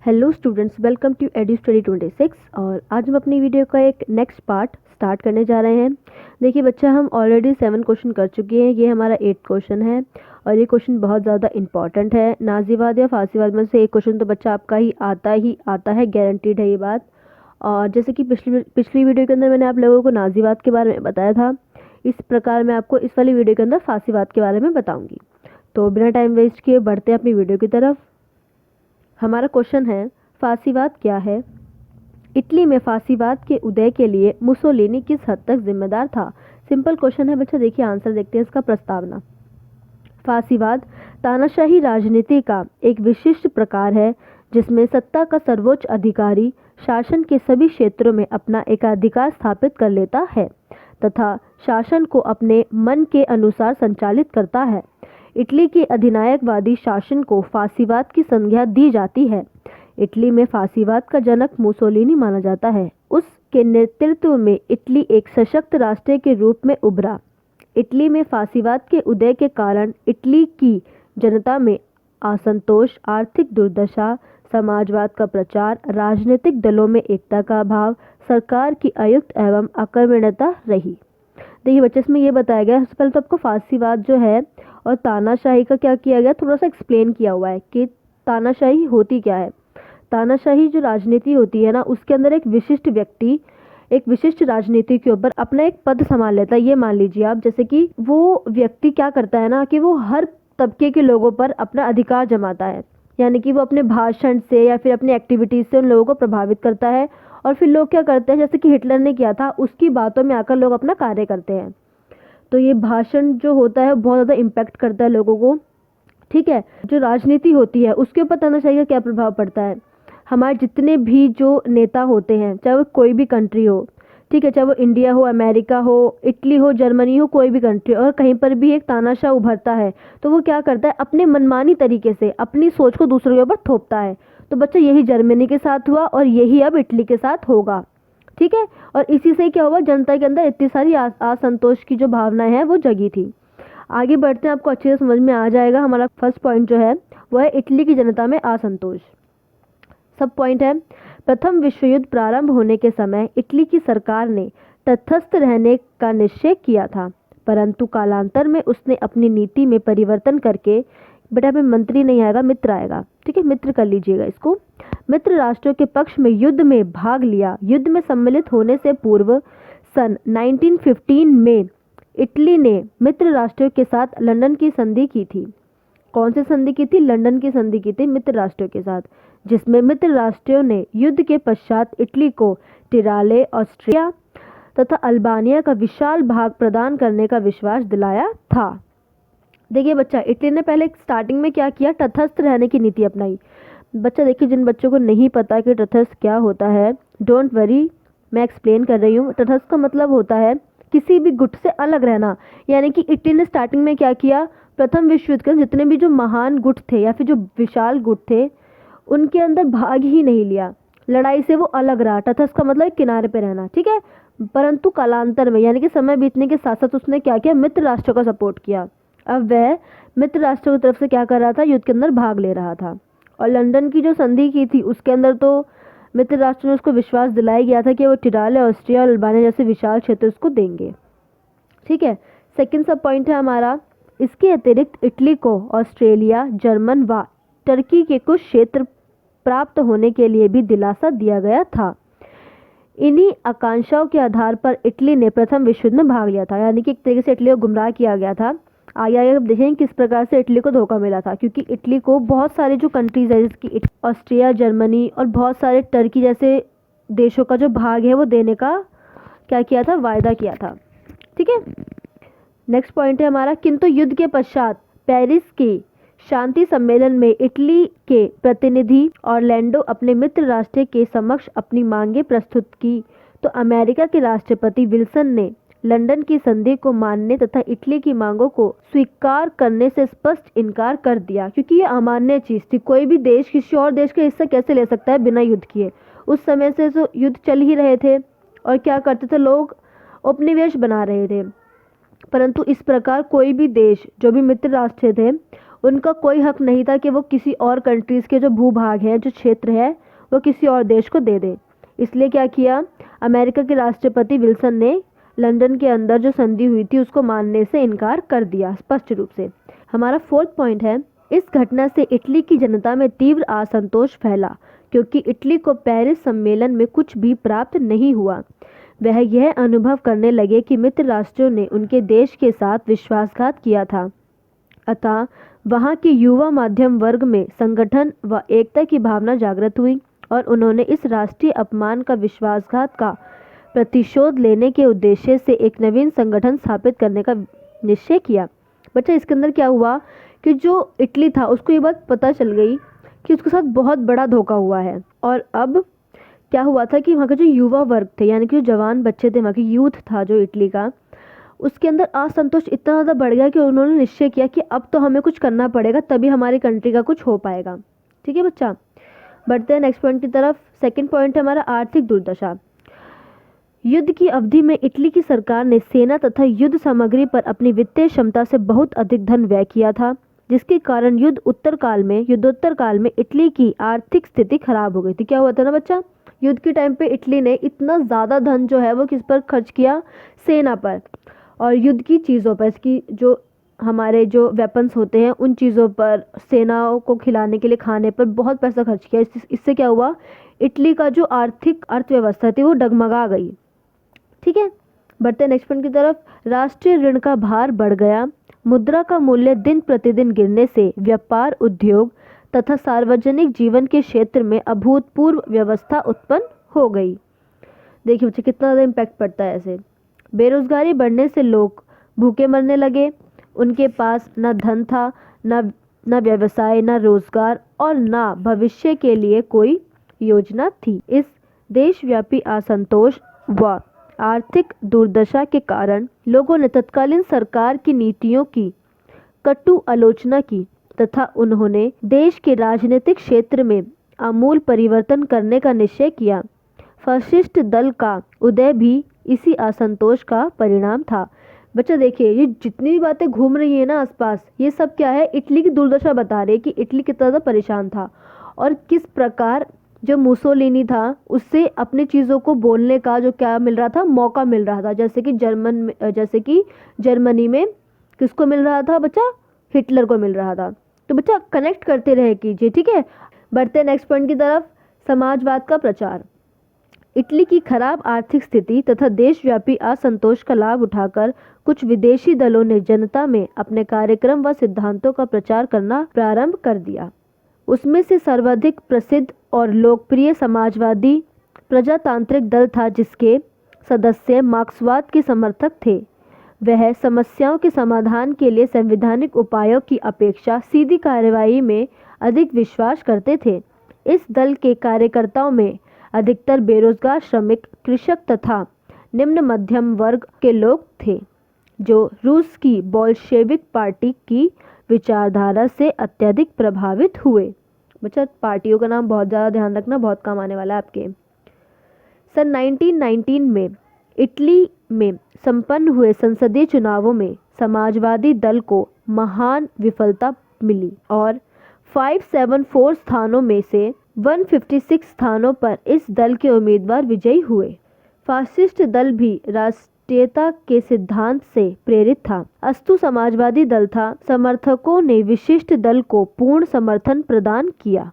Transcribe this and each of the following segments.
Hello students, welcome to edu study 26। और आज हम अपनी वीडियो का एक नेक्स्ट पार्ट स्टार्ट करने जा रहे हैं। देखिए बच्चा, हम ऑलरेडी 7 क्वेश्चन कर चुके हैं। ये हमारा 8 क्वेश्चन है और ये क्वेश्चन बहुत ज़्यादा इंपॉर्टेंट है। नाजीवाद या फासीवाद में से एक क्वेश्चन तो बच्चा आपका ही आता है, गारंटीड है ये बात। और जैसे कि पिछली वीडियो के अंदर मैंने आप लोगों को नाजीवाद के बारे में बताया था, इस प्रकार मैं आपको इस वाली वीडियो के अंदर फासीवाद के बारे में बताऊँगी। तो बिना टाइम वेस्ट किए बढ़ते हैं अपनी वीडियो की तरफ। हमारा क्वेश्चन है, फासीवाद क्या है? इटली में फासीवाद के उदय के लिए मुसोलिनी किस हद तक जिम्मेदार था? सिंपल क्वेश्चन है बच्चा। देखिए आंसर देखते हैं इसका। प्रस्तावना। फासीवाद तानाशाही राजनीति का एक विशिष्ट प्रकार है जिसमें सत्ता का सर्वोच्च अधिकारी शासन के सभी क्षेत्रों में अपना एकाधिकार स्थापित कर लेता है तथा शासन को अपने मन के अनुसार संचालित करता है। इटली के अधिनायकवादी शासन को फासीवाद की संज्ञा दी जाती है। इटली में फासीवाद का जनक मुसोलिनी माना जाता है। उसके नेतृत्व में इटली एक सशक्त राष्ट्र के रूप में उभरा। इटली में फासीवाद के उदय के कारण इटली की जनता में असंतोष, आर्थिक दुर्दशा, समाजवाद का प्रचार, राजनीतिक दलों में एकता का अभाव, सरकार की अयुक्त एवं आक्रमणीयता रही। देखिए बच्चे, इसमें ये बताया गया, सबसे पहले तो आपको फासीवाद जो है और तानाशाही का क्या किया गया, थोड़ा सा एक्सप्लेन किया हुआ है कि तानाशाही होती क्या है। तानाशाही जो राजनीति होती है ना, उसके अंदर एक विशिष्ट व्यक्ति एक विशिष्ट राजनीति के ऊपर अपना एक पद संभाल लेता है। ये मान लीजिए आप, जैसे कि वो व्यक्ति क्या करता है ना कि वो हर तबके के लोगों पर अपना अधिकार जमाता है, यानी कि वो अपने भाषण से या फिर अपनी एक्टिविटीज से उन लोगों को प्रभावित करता है। और फिर लोग क्या करते हैं, जैसे कि हिटलर ने किया था, उसकी बातों में आकर लोग अपना कार्य करते हैं। तो ये भाषण जो होता है बहुत ज़्यादा इम्पैक्ट करता है लोगों को। ठीक है, जो राजनीति होती है उसके ऊपर तानाशाही का क्या प्रभाव पड़ता है। हमारे जितने भी जो नेता होते हैं, चाहे वो कोई भी कंट्री हो, ठीक है, चाहे वो इंडिया हो, अमेरिका हो, इटली हो, जर्मनी हो, कोई भी कंट्री, और कहीं पर भी एक तानाशाह उभरता है तो वो क्या करता है, अपने मनमानी तरीके से अपनी सोच को दूसरों के ऊपर थोपता है। तो बच्चा यही जर्मनी के साथ हुआ और यही अब इटली के साथ होगा। ठीक है, और इसी से क्या हुआ, जनता के अंदर इतनी सारी असंतोष की जो भावनाएं हैं वो जगी थी। आगे बढ़ते हैं, आपको अच्छे से समझ में आ जाएगा। हमारा फर्स्ट पॉइंट जो है वो है इटली की जनता में असंतोष। सब पॉइंट है, प्रथम विश्व युद्ध प्रारंभ होने के समय इटली की सरकार ने तटस्थ रहने का निश्चय किया था, परंतु कालांतर में उसने अपनी नीति में परिवर्तन करके, बेटा में मंत्री नहीं आएगा, मित्र आएगा, ठीक है, मित्र कर लीजिएगा इसको, मित्र राष्ट्रों के पक्ष में युद्ध में भाग लिया। युद्ध में सम्मिलित होने से पूर्व सन 1915 में इटली ने मित्र राष्ट्रों के साथ लंदन की संधि की थी। कौन सी संधि की थी? लंदन की संधि की थी मित्र राष्ट्रों के साथ, जिसमें मित्र राष्ट्रों ने युद्ध के पश्चात इटली को टिराले, ऑस्ट्रिया तथा अल्बानिया का विशाल भाग प्रदान करने का विश्वास दिलाया था। देखिए बच्चा, इटली ने पहले स्टार्टिंग में क्या किया, तटस्थ रहने की नीति अपनाई। बच्चा देखिए, जिन बच्चों को नहीं पता कि तटस्थ क्या होता है, डोंट वरी, मैं एक्सप्लेन कर रही हूँ। तटस्थ का मतलब होता है किसी भी गुट से अलग रहना। यानी कि इटली ने स्टार्टिंग में क्या किया, प्रथम विश्व युद्ध के जितने भी जो महान गुट थे या फिर जो विशाल गुट थे, उनके अंदर भाग ही नहीं लिया, लड़ाई से वो अलग रहा। तटस्थ का मतलब किनारे पे रहना, ठीक है। परंतु कालांतर में, यानी कि समय बीतने के साथ साथ उसने क्या किया, मित्र राष्ट्रों का सपोर्ट किया। अब वह मित्र राष्ट्रों की तरफ से क्या कर रहा था, युद्ध के अंदर भाग ले रहा था। और लंदन की जो संधि की थी उसके अंदर तो मित्र राष्ट्रों ने उसको विश्वास दिलाया गया था कि वो टिराले, ऑस्ट्रिया और अल्बानिया जैसे विशाल क्षेत्र उसको देंगे। ठीक है, सेकंड सब पॉइंट है हमारा, इसके अतिरिक्त इटली को ऑस्ट्रेलिया, जर्मन व टर्की के कुछ क्षेत्र प्राप्त होने के लिए भी दिलासा दिया गया था। इन्हीं आकांक्षाओं के आधार पर इटली ने प्रथम विश्व युद्ध में भाग लिया था। यानी कि एक तरीके से इटली को गुमराह किया गया था। आगे आगे अब देखेंगे किस प्रकार से इटली को धोखा मिला था, क्योंकि इटली को बहुत सारे जो कंट्रीज है, जैसे कि ऑस्ट्रिया, जर्मनी और बहुत सारे टर्की जैसे देशों का जो भाग है वो देने का क्या किया था, वायदा किया था। ठीक है, नेक्स्ट पॉइंट है हमारा, किंतु युद्ध के पश्चात पेरिस के शांति सम्मेलन में इटली के प्रतिनिधि ऑरलैंडो अपने मित्र राष्ट्र के समक्ष अपनी मांगे प्रस्तुत की, तो अमेरिका के राष्ट्रपति विल्सन ने लंदन की संधि को मानने तथा इटली की मांगों को स्वीकार करने से स्पष्ट इनकार कर दिया, क्योंकि ये अमान्य चीज थी। कोई भी देश किसी और देश का हिस्सा कैसे ले सकता है बिना युद्ध किए। उस समय से तो युद्ध चल ही रहे थे और क्या करते थे, लोग उपनिवेश बना रहे थे। परंतु इस प्रकार कोई भी देश, जो भी मित्र राष्ट्र थे, उनका कोई हक नहीं था कि वो किसी और कंट्रीज़ के जो भूभाग हैं, जो क्षेत्र है, वो किसी और देश को दे दे। इसलिए क्या किया, अमेरिका के राष्ट्रपति विल्सन ने लंदन के अंदर जो संधि हुई थी उसको मानने से इनकार कर दिया स्पष्ट रूप से। हमारा 4th पॉइंट है, इस घटना से इटली की जनता में तीव्र असंतोष फैला क्योंकि इटली को पेरिस सम्मेलन में कुछ भी प्राप्त नहीं हुआ। वह यह अनुभव करने लगे कि मित्र राष्ट्रों ने उनके देश के साथ विश्वासघात किया था। अतः वहाँ के युवा मध्यम वर्ग में संगठन व एकता की भावना जागृत हुई और उन्होंने इस राष्ट्रीय अपमान का विश्वासघात का प्रतिशोध लेने के उद्देश्य से एक नवीन संगठन स्थापित करने का निश्चय किया। बच्चा इसके अंदर क्या हुआ कि जो इटली था उसको ये बात पता चल गई कि उसके साथ बहुत बड़ा धोखा हुआ है। और अब क्या हुआ था कि वहाँ के जो युवा वर्ग थे, यानी कि जो जवान बच्चे थे, वहाँ की यूथ था जो इटली का, उसके अंदर असंतोष इतना ज़्यादा बढ़ गया कि उन्होंने निश्चय किया कि अब तो हमें कुछ करना पड़ेगा, तभी हमारी कंट्री का कुछ हो पाएगा। ठीक है बच्चा, बढ़ते हैं नेक्स्ट पॉइंट की तरफ। 2nd पॉइंट है हमारा आर्थिक दुर्दशा। युद्ध की अवधि में इटली की सरकार ने सेना तथा युद्ध सामग्री पर अपनी वित्तीय क्षमता से बहुत अधिक धन व्यय किया था, जिसके कारण युद्धोत्तर काल में इटली की आर्थिक स्थिति खराब हो गई थी। क्या हुआ था ना बच्चा, युद्ध के टाइम पे इटली ने इतना ज़्यादा धन जो है वो किस पर खर्च किया, सेना पर और युद्ध की चीज़ों पर, इसकी जो हमारे जो वेपन्स होते हैं उन चीज़ों पर, सेनाओं को खिलाने के लिए खाने पर बहुत पैसा खर्च किया। इससे क्या हुआ, इटली का जो अर्थव्यवस्था थी वो डगमगा गई। ठीक है, बढ़ते नेक्स्ट पॉइंट की तरफ। राष्ट्रीय ऋण का भार बढ़ गया। मुद्रा का मूल्य दिन प्रतिदिन गिरने से व्यापार, उद्योग तथा सार्वजनिक जीवन के क्षेत्र में अभूतपूर्व व्यवस्था उत्पन्न हो गई। देखिए बच्चे कितना ज़्यादा इम्पैक्ट पड़ता है ऐसे। बेरोजगारी बढ़ने से लोग भूखे मरने लगे। उनके पास न धन था, न व्यवसाय, न रोजगार और न भविष्य के लिए कोई योजना थी। इस देशव्यापी असंतोष व आर्थिक दुर्दशा के कारण लोगों ने तत्कालीन सरकार की नीतियों की कटु आलोचना की तथा उन्होंने देश के राजनीतिक क्षेत्र में आमूल परिवर्तन करने का निश्चय किया। फासिस्ट दल का उदय भी इसी असंतोष का परिणाम था। बच्चा देखिए, ये जितनी भी बातें घूम रही है ना आसपास, ये सब क्या है, इटली की दुर्दशा बता रही है कि इटली कितना ज़्यादा परेशान था और किस प्रकार जो मुसोलिनी था उससे अपनी चीज़ों को बोलने का जो क्या मिल रहा था, मौका मिल रहा था। जैसे कि जर्मनी में किसको मिल रहा था बच्चा, हिटलर को मिल रहा था। तो बच्चा कनेक्ट करते रहे कीजिए। ठीक है, बढ़ते नेक्स्ट पॉइंट की तरफ। समाजवाद का प्रचार। इटली की खराब आर्थिक स्थिति तथा देशव्यापी असंतोष का लाभ उठाकर कुछ विदेशी दलों ने जनता में अपने कार्यक्रम व सिद्धांतों का प्रचार करना प्रारंभ कर दिया। उसमें से सर्वाधिक प्रसिद्ध और लोकप्रिय समाजवादी प्रजातांत्रिक दल था, जिसके सदस्य मार्क्सवाद के समर्थक थे। वह समस्याओं के समाधान के लिए संवैधानिक उपायों की अपेक्षा सीधी कार्रवाई में अधिक विश्वास करते थे। इस दल के कार्यकर्ताओं में अधिकतर बेरोजगार श्रमिक, कृषक तथा निम्न मध्यम वर्ग के लोग थे, जो रूस की बोल्शेविक पार्टी की विचारधारा से अत्यधिक प्रभावित हुए। बच्चा पार्टियों का नाम बहुत ज़्यादा ध्यान रखना, बहुत काम आने वाला है आपके। सन 1919 में इटली में संपन्न हुए संसदीय चुनावों में समाजवादी दल को महान विफलता मिली और 574 स्थानों में से 156 स्थानों पर इस दल के उम्मीदवार विजयी हुए। फासिस्ट दल भी राष्ट्रीयता के सिद्धांत से प्रेरित था, अस्तु समाजवादी दल था। समर्थकों ने विशिष्ट दल को पूर्ण समर्थन प्रदान किया।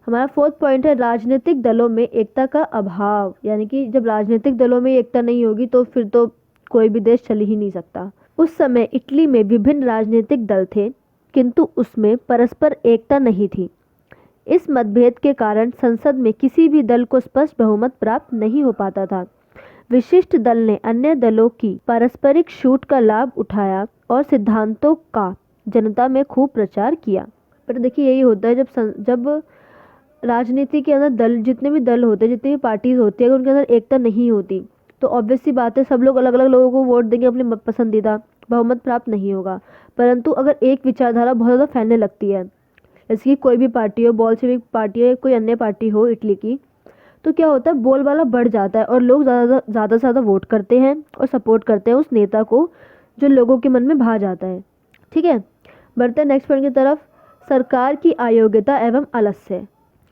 हमारा 4th पॉइंट है राजनीतिक दलों में एकता का अभाव। यानी कि जब राजनीतिक दलों में एकता नहीं होगी तो फिर तो कोई भी देश चल ही नहीं सकता। उस समय इटली में विभिन्न राजनीतिक दल थे, किंतु उसमें परस्पर एकता नहीं थी। इस मतभेद के कारण संसद में किसी भी दल को स्पष्ट बहुमत प्राप्त नहीं हो पाता था। विशिष्ट दल ने अन्य दलों की पारस्परिक छूट का लाभ उठाया और सिद्धांतों का जनता में खूब प्रचार किया। पर देखिए यही होता है जब राजनीति के अंदर दल, जितने भी दल होते हैं, जितनी भी पार्टीज होती है, अगर उनके अंदर एकता नहीं होती तो ऑब्वियस सी बात है, सब लोग अलग अलग लोगों को वोट देंगे, अपने पसंदीदा, बहुमत प्राप्त नहीं होगा। परंतु अगर एक विचारधारा बहुत ज़्यादा फैलने लगती है, जैसे कि कोई भी पार्टी हो, बोल्शेविक पार्टी हो, कोई अन्य पार्टी हो इटली की, तो क्या होता है, बोलबाला बढ़ जाता है और लोग ज़्यादा से ज़्यादा वोट करते हैं और सपोर्ट करते हैं उस नेता को जो लोगों के मन में भा जाता है। ठीक है, बढ़ते हैं नेक्स्ट पॉइंट की तरफ। सरकार की अयोग्यता एवं आलस्य।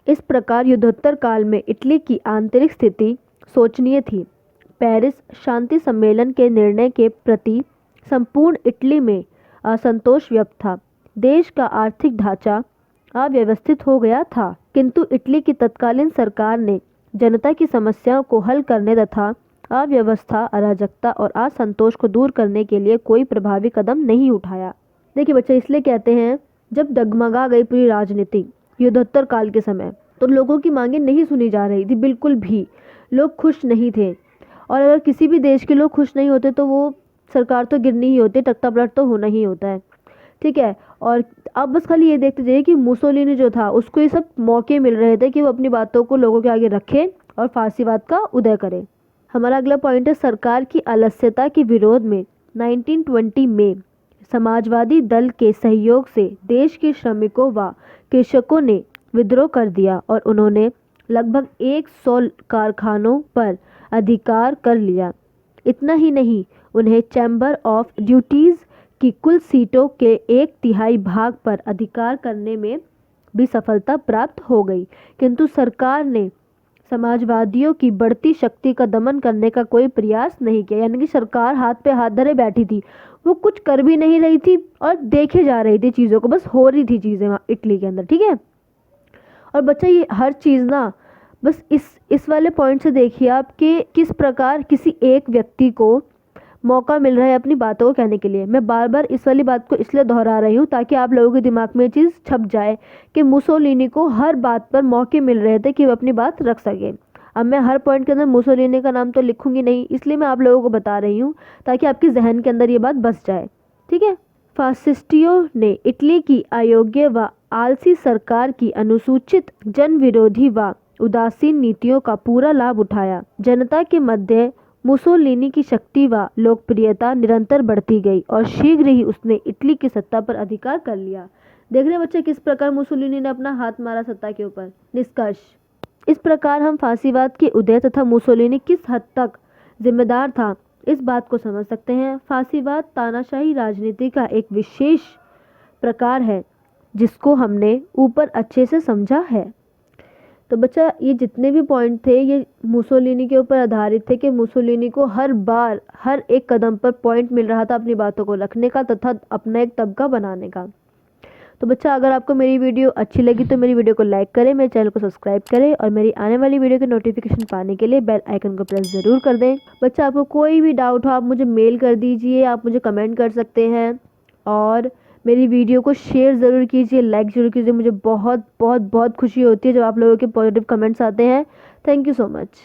इस प्रकार युद्धोत्तर काल में इटली की आंतरिक स्थिति शोचनीय थी। पेरिस शांति सम्मेलन के निर्णय के प्रति संपूर्ण इटली में असंतोष व्याप्त था। देश का आर्थिक ढांचा अव्यवस्थित हो गया था, किंतु इटली की तत्कालीन सरकार ने जनता की समस्याओं को हल करने तथा अव्यवस्था, अराजकता और असंतोष को दूर करने के लिए कोई प्रभावी कदम नहीं उठाया। देखिए बच्चे, इसलिए कहते हैं जब डगमगा गई पूरी राजनीति युद्धोत्तर काल के समय, तो लोगों की मांगें नहीं सुनी जा रही थी, बिल्कुल भी लोग खुश नहीं थे। और अगर किसी भी देश के लोग खुश नहीं होते तो वो सरकार तो गिरनी ही होती है, तख्ता पलट तो होना ही होता है, ठीक है। और अब बस खाली ये देखते जाइए कि मुसोलिनी जो था उसको ये सब मौके मिल रहे थे कि वो अपनी बातों को लोगों के आगे रखे और फांसीवाद का उदय करे। हमारा अगला पॉइंट है सरकार की आलस्यता के विरोध में 1920 में समाजवादी दल के सहयोग से देश के श्रमिकों व कृषकों ने विद्रोह कर दिया और उन्होंने लगभग 100 कारखानों पर अधिकार कर लिया। इतना ही नहीं, उन्हें चैम्बर ऑफ ड्यूटीज़ की कुल सीटों के 1/3 भाग पर अधिकार करने में भी सफलता प्राप्त हो गई, किंतु सरकार ने समाजवादियों की बढ़ती शक्ति का दमन करने का कोई प्रयास नहीं किया। यानी कि सरकार हाथ पे हाथ धरे बैठी थी, वो कुछ कर भी नहीं रही थी और देखे जा रही थी चीज़ों को, बस हो रही थी चीज़ें वहाँ इटली के अंदर, ठीक है। और बच्चा ये हर चीज़ ना बस इस वाले पॉइंट से देखिए आप कि किस प्रकार किसी एक व्यक्ति को मौका मिल रहा है अपनी बातों को कहने के लिए। मैं बार बार इस वाली बात को इसलिए दोहरा रही हूँ ताकि आप लोगों के दिमाग में ये चीज़ छप जाए कि मुसोलिनी को हर बात पर मौके मिल रहे थे कि वो अपनी बात रख सके। अब मैं हर पॉइंट के अंदर मुसोलिनी का नाम तो लिखूंगी नहीं, इसलिए मैं आप लोगों को बता रही हूँ ताकि आपके जहन के अंदर ये बात बस जाए, ठीक है। फासिस्टियों ने इटली की अयोग्य व आलसी सरकार की अनुसूचित जन विरोधी व उदासीन नीतियों का पूरा लाभ उठाया। जनता के मध्य मुसोलिनी की शक्ति व लोकप्रियता निरंतर बढ़ती गई और शीघ्र ही उसने इटली की सत्ता पर अधिकार कर लिया। देख रहे बच्चे किस प्रकार मुसोलिनी ने अपना हाथ मारा सत्ता के ऊपर। निष्कर्ष, इस प्रकार हम फांसीवाद के उदय तथा मुसोलिनी किस हद तक जिम्मेदार था इस बात को समझ सकते हैं। फांसीवाद तानाशाही राजनीति का एक विशेष प्रकार है जिसको हमने ऊपर अच्छे से समझा है। तो बच्चा ये जितने भी पॉइंट थे ये मुसोलिनी के ऊपर आधारित थे कि मुसोलिनी को हर बार हर एक कदम पर पॉइंट मिल रहा था अपनी बातों को रखने का तथा अपना एक तबका बनाने का। तो बच्चा अगर आपको मेरी वीडियो अच्छी लगी तो मेरी वीडियो को लाइक करें, मेरे चैनल को सब्सक्राइब करें और मेरी आने वाली वीडियो के नोटिफिकेशन पाने के लिए बेल आइकन को प्रेस ज़रूर कर दें। बच्चा आपको कोई भी डाउट हो आप मुझे मेल कर दीजिए, आप मुझे कमेंट कर सकते हैं और मेरी वीडियो को शेयर ज़रूर कीजिए, लाइक ज़रूर कीजिए। मुझे बहुत बहुत बहुत खुशी होती है जब आप लोगों के पॉजिटिव कमेंट्स आते हैं। Thank you so much.